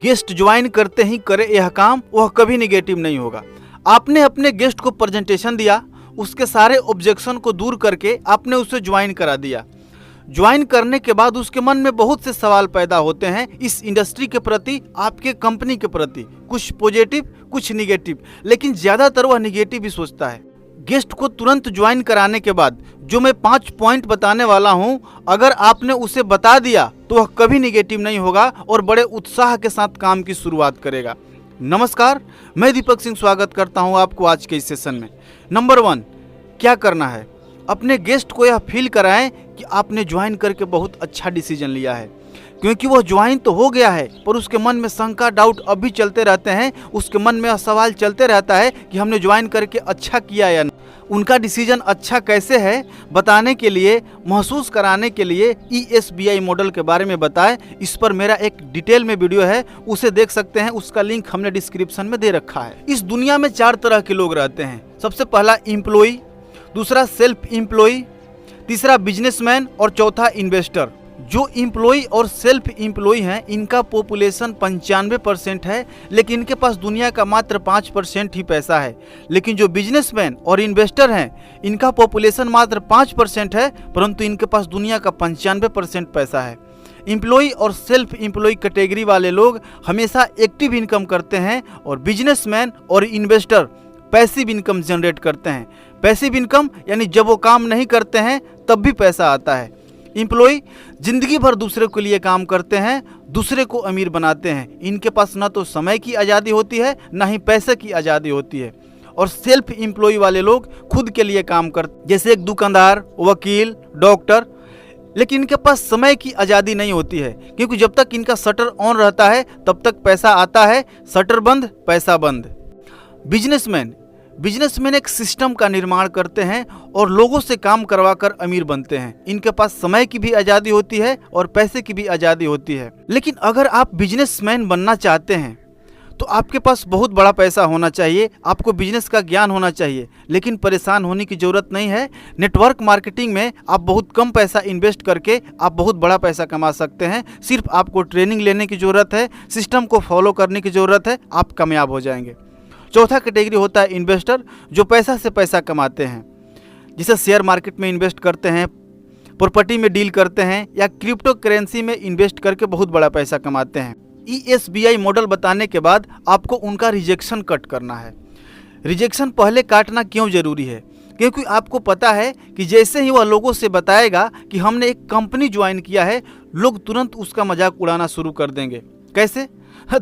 Guest join करते ही करे यह काम, वह कभी निगेटिव नहीं होगा। आपने अपने गेस्ट को प्रेजेंटेशन दिया, उसके सारे ऑब्जेक्शन को दूर करके आपने उसे ज्वाइन करा दिया। ज्वाइन करने के बाद उसके मन में बहुत से सवाल पैदा होते हैं इस इंडस्ट्री के प्रति, आपके कंपनी के प्रति, कुछ पॉजिटिव कुछ निगेटिव, लेकिन ज़्यादातर वह निगेटिव ही सोचता है। गेस्ट को तुरंत ज्वाइन कराने के बाद जो मैं 5 पॉइंट बताने वाला हूं, अगर आपने उसे बता दिया तो वह कभी निगेटिव नहीं होगा और बड़े उत्साह के साथ काम की शुरुआत करेगा। नमस्कार, मैं दीपक सिंह स्वागत करता हूं आपको आज के इस सेशन में। नंबर 1, क्या करना है? अपने गेस्ट को यह फील कराएं कि आपने ज्वाइन करके बहुत अच्छा डिसीजन लिया है, क्योंकि वह ज्वाइन तो हो गया है पर उसके मन में शंका, डाउट अब भी चलते रहते हैं। उसके मन में सवाल चलते रहता है कि हमने ज्वाइन करके अच्छा किया या नहीं। उनका डिसीजन अच्छा कैसे है बताने के लिए, महसूस कराने के लिए ESBI मॉडल के बारे में बताएं। इस पर मेरा एक डिटेल में वीडियो है, उसे देख सकते हैं, उसका लिंक हमने डिस्क्रिप्शन में दे रखा है। इस दुनिया में 4 तरह के लोग रहते हैं। सबसे पहला एम्प्लॉय, दूसरा सेल्फ एम्प्लॉय, तीसरा बिजनेसमैन और चौथा इन्वेस्टर। जो एम्प्लॉय और सेल्फ एम्प्लॉय हैं, इनका पॉपुलेशन 95% है, लेकिन इनके पास दुनिया का मात्र 5% ही पैसा है। लेकिन जो बिजनेसमैन और इन्वेस्टर हैं, इनका पॉपुलेशन मात्र 5% है, परंतु इनके पास दुनिया का 95% पैसा है। एम्प्लॉय और सेल्फ एम्प्लॉय कैटेगरी वाले लोग हमेशा एक्टिव इनकम करते हैं और बिजनेसमैन और इन्वेस्टर पैसिव इनकम जनरेट करते हैं। पैसिव इनकम यानी जब वो काम नहीं करते हैं तब भी पैसा आता है। एम्प्लॉय जिंदगी भर दूसरे के लिए काम करते हैं, दूसरे को अमीर बनाते हैं। इनके पास ना तो समय की आज़ादी होती है, ना ही पैसे की आज़ादी होती है। और सेल्फ एम्प्लॉय वाले लोग खुद के लिए काम करते, जैसे एक दुकानदार, वकील, डॉक्टर, लेकिन इनके पास समय की आज़ादी नहीं होती है, क्योंकि जब तक इनका शटर ऑन रहता है तब तक पैसा आता है, शटर बंद पैसा बंद। बिजनेसमैन एक सिस्टम का निर्माण करते हैं और लोगों से काम करवाकर अमीर बनते हैं। इनके पास समय की भी आज़ादी होती है और पैसे की भी आज़ादी होती है। लेकिन अगर आप बिजनेसमैन बनना चाहते हैं तो आपके पास बहुत बड़ा पैसा होना चाहिए, आपको बिजनेस का ज्ञान होना चाहिए। लेकिन परेशान होने की ज़रूरत नहीं है। नेटवर्क मार्केटिंग में आप बहुत कम पैसा इन्वेस्ट करके आप बहुत बड़ा पैसा कमा सकते हैं। सिर्फ आपको ट्रेनिंग लेने की ज़रूरत है, सिस्टम को फॉलो करने की ज़रूरत है, आप कामयाब हो जाएंगे। चौथा कैटेगरी होता है इन्वेस्टर, जो पैसा से पैसा कमाते हैं, जिसे शेयर मार्केट में इन्वेस्ट करते हैं, प्रॉपर्टी में डील करते हैं या क्रिप्टो करेंसी में इन्वेस्ट करके बहुत बड़ा पैसा कमाते हैं। ESBI मॉडल बताने के बाद आपको उनका रिजेक्शन कट करना है। रिजेक्शन पहले काटना क्यों जरूरी है? क्योंकि आपको पता है कि जैसे ही वह लोगों से बताएगा कि हमने एक कंपनी ज्वाइन किया है, लोग तुरंत उसका मजाक उड़ाना शुरू कर देंगे। कैसे?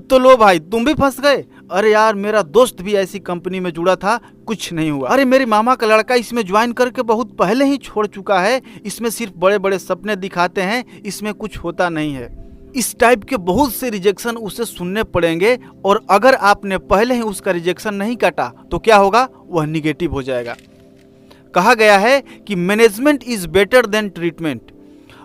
तो लो भाई, तुम भी फंस गए। अरे यार, मेरा दोस्त भी ऐसी कंपनी में जुड़ा था, कुछ नहीं हुआ। अरे मेरे मामा का लड़का इसमें ज्वाइन करके बहुत पहले ही छोड़ चुका है, इसमें सिर्फ बड़े बड़े सपने दिखाते हैं, इसमें कुछ होता नहीं है। इस टाइप के बहुत से रिजेक्शन उसे सुनने पड़ेंगे और अगर आपने पहले ही उसका रिजेक्शन नहीं काटा तो क्या होगा? वह निगेटिव हो जाएगा। कहा गया है कि management is better than treatment.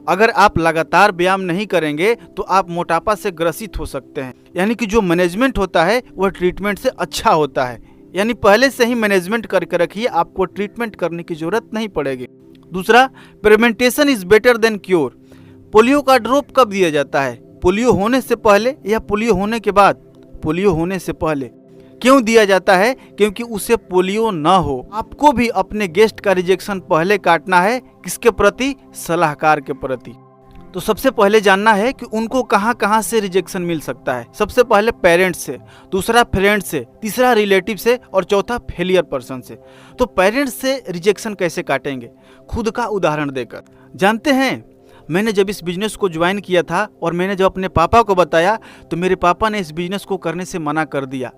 अगर आप लगातार व्यायाम नहीं करेंगे तो आप मोटापा से ग्रसित हो सकते हैं। यानी कि जो मैनेजमेंट होता है वह ट्रीटमेंट से अच्छा होता है। यानी पहले से ही मैनेजमेंट करके रखिए, आपको ट्रीटमेंट करने की जरूरत नहीं पड़ेगी। दूसरा, prevention is better than cure. Polio का ड्रॉप कब दिया जाता है? पोलियो होने से पहले या पोलियो होने के बाद? पोलियो होने से पहले। क्यों दिया जाता है? क्योंकि उसे पोलियो ना हो। आपको भी अपने गेस्ट का रिजेक्शन पहले काटना है। किसके प्रति? सलाहकार के प्रति। तो सबसे पहले जानना है कि उनको कहां कहां से रिजेक्शन मिल सकता है। सबसे पहले पेरेंट्स से, दूसरा फ्रेंड से, तीसरा रिलेटिव से और चौथा फेलियर पर्सन से। तो पेरेंट्स से रिजेक्शन कैसे काटेंगे? खुद का उदाहरण देकर। जानते हैं, मैंने जब इस बिज़नेस को ज्वाइन किया था और मैंने जब अपने पापा को बताया तो मेरे पापा ने इस बिज़नेस को करने से मना कर दिया।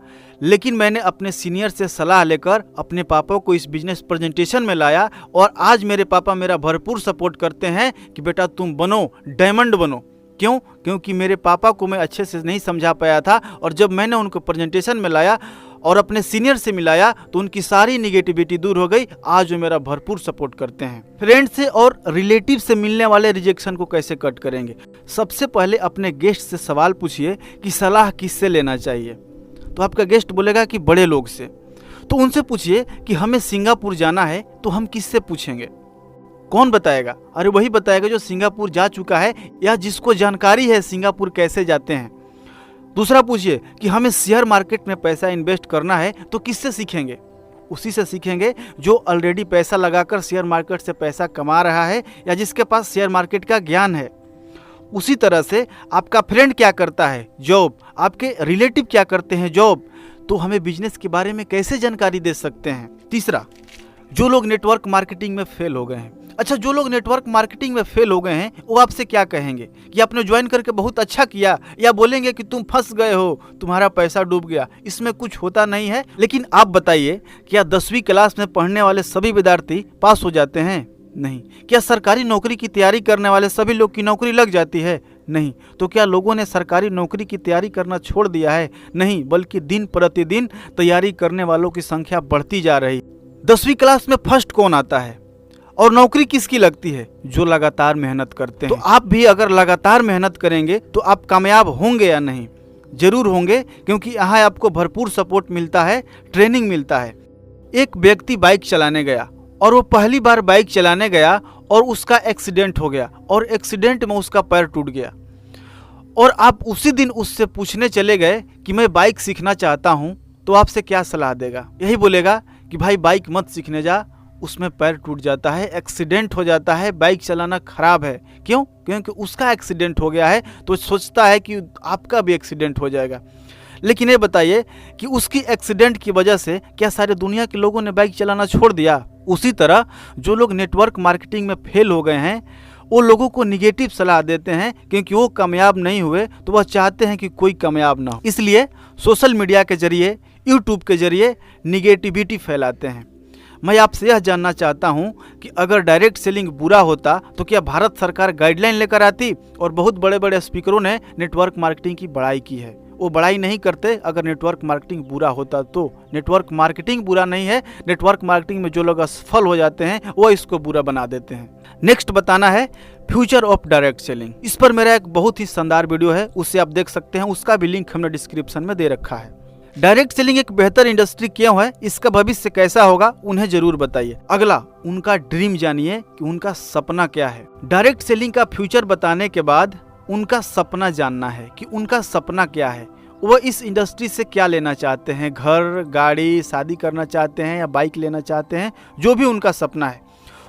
लेकिन मैंने अपने सीनियर से सलाह लेकर अपने पापा को इस बिज़नेस प्रेजेंटेशन में लाया और आज मेरे पापा मेरा भरपूर सपोर्ट करते हैं कि बेटा तुम बनो, डायमंड बनो। क्यों? क्योंकि मेरे पापा को मैं अच्छे से नहीं समझा पाया था और जब मैंने उनको प्रेजेंटेशन में लाया और अपने सीनियर से मिलाया तो उनकी सारी निगेटिविटी दूर हो गई। आज वो मेरा भरपूर सपोर्ट करते हैं। फ्रेंड से और रिलेटिव से मिलने वाले रिजेक्शन को कैसे कट करेंगे? सबसे पहले अपने गेस्ट से सवाल पूछिए कि सलाह किससे लेना चाहिए। तो आपका गेस्ट बोलेगा कि बड़े लोग से। तो उनसे पूछिए कि हमें सिंगापुर जाना है तो हम किससे पूछेंगे? कौन बताएगा? अरे वही बताएगा जो सिंगापुर जा चुका है या जिसको जानकारी है सिंगापुर कैसे जाते हैं। दूसरा पूछिए कि हमें शेयर मार्केट में पैसा इन्वेस्ट करना है तो किससे सीखेंगे? उसी से सीखेंगे जो ऑलरेडी पैसा लगाकर शेयर मार्केट से पैसा कमा रहा है या जिसके पास शेयर मार्केट का ज्ञान है। उसी तरह से आपका फ्रेंड क्या करता है, जॉब, आपके रिलेटिव क्या करते हैं, जॉब, तो हमें बिजनेस के बारे में कैसे जानकारी दे सकते हैं। तीसरा, जो लोग नेटवर्क मार्केटिंग में फेल हो गए हैं। अच्छा, जो लोग नेटवर्क मार्केटिंग में फेल हो गए हैं वो आपसे क्या कहेंगे कि आपने ज्वाइन करके बहुत अच्छा किया, या बोलेंगे कि तुम फंस गए हो, तुम्हारा पैसा डूब गया, इसमें कुछ होता नहीं है। लेकिन आप बताइए, क्या 10वीं क्लास में पढ़ने वाले सभी विद्यार्थी पास हो जाते हैं? नहीं। क्या सरकारी नौकरी की तैयारी करने वाले सभी लोग की नौकरी लग जाती है? नहीं। तो क्या लोगों ने सरकारी नौकरी की तैयारी करना छोड़ दिया है? नहीं, बल्कि दिन प्रतिदिन तैयारी करने वालों की संख्या बढ़ती जा रही। 10वीं क्लास में फर्स्ट कौन आता है और नौकरी किसकी लगती है? जो लगातार मेहनत करते हैं। तो आप भी अगर लगातार मेहनत करेंगे तो आप कामयाब होंगे या नहीं? जरूर होंगे, क्योंकि यहाँ आपको भरपूर सपोर्ट मिलता है, ट्रेनिंग मिलता है। एक व्यक्ति बाइक चलाने गया और वो पहली बार बाइक चलाने गया और उसका एक्सीडेंट हो गया और एक्सीडेंट में उसका पैर टूट गया, और आप उसी दिन उससे पूछने चले गए कि मैं बाइक सीखना चाहता हूँ, तो आपसे क्या सलाह देगा? यही बोलेगा कि भाई बाइक मत सीखने जा, उसमें पैर टूट जाता है, एक्सीडेंट हो जाता है, बाइक चलाना खराब है। क्यों? क्योंकि उसका एक्सीडेंट हो गया है तो सोचता है कि आपका भी एक्सीडेंट हो जाएगा। लेकिन ये बताइए कि उसकी एक्सीडेंट की वजह से क्या सारे दुनिया के लोगों ने बाइक चलाना छोड़ दिया? उसी तरह जो लोग नेटवर्क मार्केटिंग में फेल हो गए हैं वो लोगों को निगेटिव सलाह देते हैं, क्योंकि वो कामयाब नहीं हुए तो वह चाहते हैं कि कोई कामयाब ना हो। इसलिए सोशल मीडिया के जरिए, यूट्यूब के जरिए निगेटिविटी फैलाते हैं। मैं आपसे यह जानना चाहता हूं कि अगर डायरेक्ट सेलिंग बुरा होता तो क्या भारत सरकार गाइडलाइन लेकर आती और बहुत बड़े बड़े स्पीकरों ने नेटवर्क मार्केटिंग की बड़ाई की है? वो बड़ाई नहीं करते अगर नेटवर्क मार्केटिंग बुरा होता तो। नेटवर्क मार्केटिंग बुरा नहीं है, नेटवर्क मार्केटिंग में जो लोग असफल हो जाते हैं वो इसको बुरा बना देते हैं। नेक्स्ट बताना है फ्यूचर ऑफ डायरेक्ट सेलिंग। इस पर मेरा एक बहुत ही शानदार वीडियो है, उससे आप देख सकते हैं, उसका भी लिंक हमने डिस्क्रिप्शन में दे रखा है। डायरेक्ट सेलिंग एक बेहतर इंडस्ट्री क्यों है, इसका भविष्य कैसा होगा, उन्हें जरूर बताइए। अगला, उनका ड्रीम जानिए कि उनका सपना क्या है। डायरेक्ट सेलिंग का फ्यूचर बताने के बाद उनका सपना जानना है कि उनका सपना क्या है, वह इस इंडस्ट्री से क्या लेना चाहते हैं, घर, गाड़ी, शादी करना चाहते हैं या बाइक लेना चाहते हैं, जो भी उनका सपना है।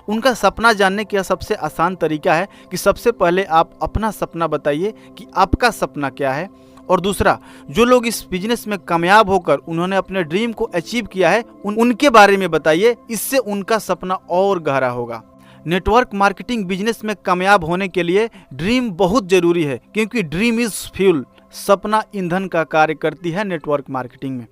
उनका सपना जानने का सबसे आसान तरीका है कि सबसे पहले आप अपना सपना बताइए कि आपका सपना क्या है, और दूसरा, जो लोग इस बिजनेस में कामयाब होकर उन्होंने अपने ड्रीम को अचीव किया है उनके बारे में बताइए, इससे उनका सपना और गहरा होगा। नेटवर्क मार्केटिंग बिजनेस में कामयाब होने के लिए ड्रीम बहुत जरूरी है, क्योंकि ड्रीम इज फ्यूल, सपना ईंधन का कार्य करती है नेटवर्क मार्केटिंग में।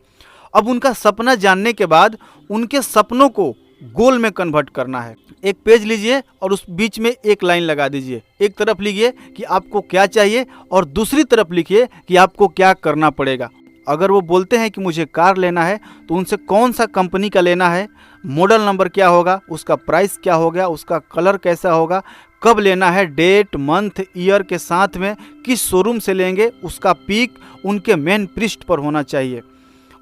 अब उनका सपना जानने के बाद उनके सपनों को गोल में कन्वर्ट करना है। एक पेज लीजिए और उस बीच में एक लाइन लगा दीजिए। एक तरफ लिखिए कि आपको क्या चाहिए और दूसरी तरफ लिखिए कि आपको क्या करना पड़ेगा। अगर वो बोलते हैं कि मुझे कार लेना है तो उनसे कौन सा कंपनी का लेना है, मॉडल नंबर क्या होगा, उसका प्राइस क्या होगा, उसका कलर कैसा होगा, कब लेना है, डेट, मंथ, ईयर के साथ में किस शोरूम से लेंगे, उसका पिक उनके मेन पृष्ठ पर होना चाहिए।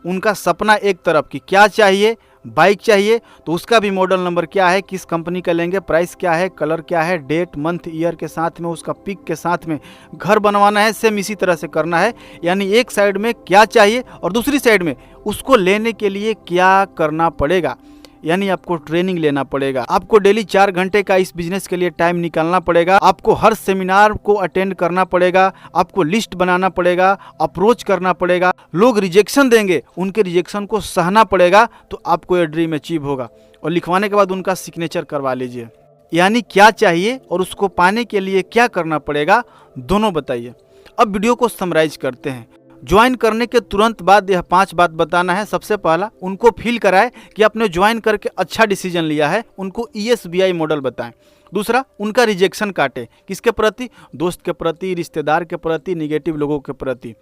उनका सपना एक तरफ कि क्या चाहिए, बाइक चाहिए तो उसका भी मॉडल नंबर क्या है, किस कंपनी का लेंगे, प्राइस क्या है, कलर क्या है, डेट, मंथ, ईयर के साथ में उसका पिक के साथ में। घर बनवाना है, सेम इसी तरह से करना है। यानी एक साइड में क्या चाहिए और दूसरी साइड में उसको लेने के लिए क्या करना पड़ेगा। यानी आपको ट्रेनिंग लेना पड़ेगा, आपको डेली 4 घंटे का इस बिजनेस के लिए टाइम निकालना पड़ेगा, आपको हर सेमिनार को अटेंड करना पड़ेगा, आपको लिस्ट बनाना पड़ेगा, अप्रोच करना पड़ेगा, लोग रिजेक्शन देंगे, उनके रिजेक्शन को सहना पड़ेगा, तो आपको ये ड्रीम अचीव होगा। और लिखवाने के बाद उनका सिग्नेचर करवा लीजिए। यानी क्या चाहिए और उसको पाने के लिए क्या करना पड़ेगा, दोनों बताइए। अब वीडियो को समराइज करते हैं। ज्वाइन करने के तुरंत बाद यह 5 बात बताना है। सबसे पहला, उनको फील कराए कि आपने ज्वाइन करके अच्छा डिसीजन लिया है, उनको ESBI मॉडल बताएं। दूसरा, उनका रिजेक्शन काटे, किसके प्रति, दोस्त के प्रति, रिश्तेदार के प्रति, निगेटिव लोगों के प्रति।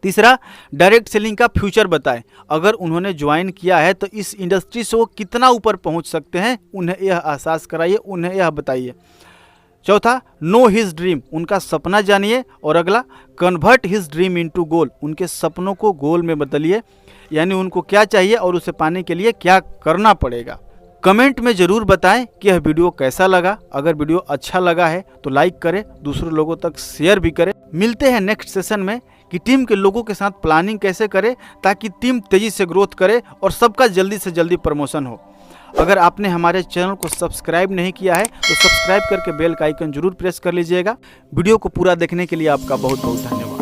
तीसरा, डायरेक्ट सेलिंग का फ्यूचर बताएं। अगर उन्होंने ज्वाइन किया है तो इस इंडस्ट्री से वो कितना ऊपर पहुंच सकते हैं, उन्हें यह एहसास कराइए, उन्हें यह बताइए। चौथा, नो हिज ड्रीम, उनका सपना जानिए। और अगला, कन्वर्ट हिज ड्रीम इनटू गोल, उनके सपनों को गोल में बदलिए। यानी उनको क्या चाहिए और उसे पाने के लिए क्या करना पड़ेगा। कमेंट में ज़रूर बताएं कि यह वीडियो कैसा लगा। अगर वीडियो अच्छा लगा है तो लाइक करें, दूसरे लोगों तक शेयर भी करें। मिलते हैं नेक्स्ट सेशन में कि टीम के लोगों के साथ प्लानिंग कैसे करें ताकि टीम तेजी से ग्रोथ करे और सबका जल्दी से जल्दी प्रमोशन हो। अगर आपने हमारे चैनल को सब्सक्राइब नहीं किया है तो सब्सक्राइब करके बेल का आइकन जरूर प्रेस कर लीजिएगा। वीडियो को पूरा देखने के लिए आपका बहुत बहुत धन्यवाद।